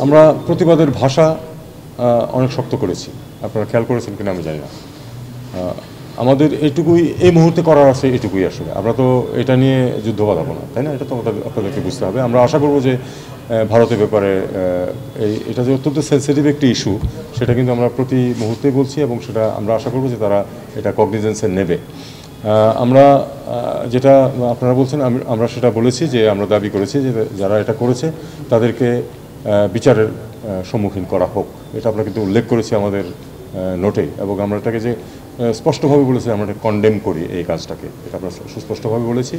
আমরা প্রতিবাদের ভাষা অনেক শক্ত করেছি, আপনারা খেয়াল করেছেন কিনা আমি জানি না। আমাদের এইটুকুই এই মুহূর্তে করার আছে, এইটুকুই আসলে। আমরা তো এটা নিয়ে যুদ্ধ বাঁধাবো না, তাই না? এটা তো আপনাদেরকে বুঝতে হবে। আমরা আশা করবো যে ভারতের ব্যাপারে এটা যে অত্যন্ত সেন্সিটিভ একটি ইস্যু, সেটা কিন্তু আমরা প্রতি মুহূর্তেই বলছি, এবং সেটা আমরা আশা করবো যে তারা এটা কগনিজেন্সে নেবে। আমরা যেটা আপনারা বলছেন, আমরা সেটা বলেছি যে আমরা দাবি করেছি যে যারা এটা করেছে তাদেরকে বিচারের সম্মুখীন করা হোক। এটা আমরা কিন্তু উল্লেখ করেছি আমাদের নোটে, এবং আমরা এটাকে যে স্পষ্টভাবে বলেছি আমরা এটা কন্ডেম করি এই কাজটাকে, এটা আমরা সুস্পষ্টভাবে বলেছি।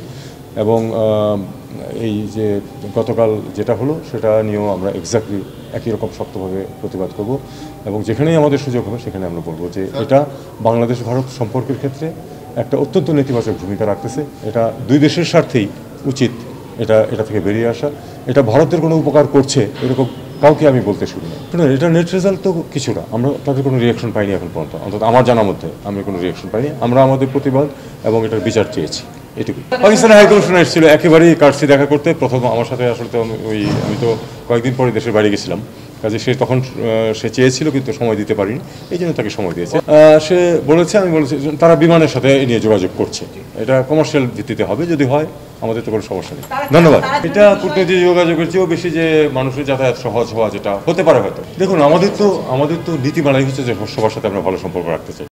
এবং এই যে গতকাল যেটা হলো সেটা নিয়েও আমরা এক্স্যাক্টলি একই রকম শক্তভাবে প্রতিবাদ করব, এবং যেখানেই আমাদের সুযোগ হবে সেখানে আমরা বলবো যে এটা বাংলাদেশ ভারত সম্পর্কের ক্ষেত্রে একটা অত্যন্ত নেতিবাচক ভূমিকা রাখতেছে। এটা দুই দেশের স্বার্থেই উচিত এটা থেকে বেরিয়ে আসা। এটা ভারতের কোনো উপকার করছে এরকম কাউকে আমি বলতে শুনি না। এটা নেট রেজাল্ট তো কিছু না, আমরা তাদের কোনো রিয়াকশন পাইনি এখন পর্যন্ত, অন্তত আমার জানার মধ্যে আমি কোনো রিয়াকশন পাইনি। আমরা আমাদের প্রতিবাদ এবং এটার বিচার চেয়েছি, এটুকু। পাকিস্তানের হাইকমিশনার এসেছিল একেবারেই কার্সি দেখা করতে প্রথম আমার সাথে। আসলে তো আমি তো কয়েকদিন পরে দেশের বাড়ি গেছিলাম, কাজে সে তখন সে চেয়েছিল কিন্তু সময় দিতে পারিনি, এই জন্য তাকে সময় দিয়েছে। সে বলেছে, আমি বলেছি তারা বিমানের সাথে এ নিয়ে যোগাযোগ করছে, এটা কমার্শিয়াল ভিত্তিতে হবে, যদি হয় আমাদের তো কোনো সমস্যা নেই। ধন্যবাদ। এটা কূটনৈতিক যোগাযোগের চেয়েও বেশি যে মানুষের যাতায়াত সহজ হওয়া, যেটা হতে পারে হয়তো। দেখুন, আমাদের তো নীতিমালাই হচ্ছে যে সবার সাথে আমরা ভালো সম্পর্ক রাখতে চাই।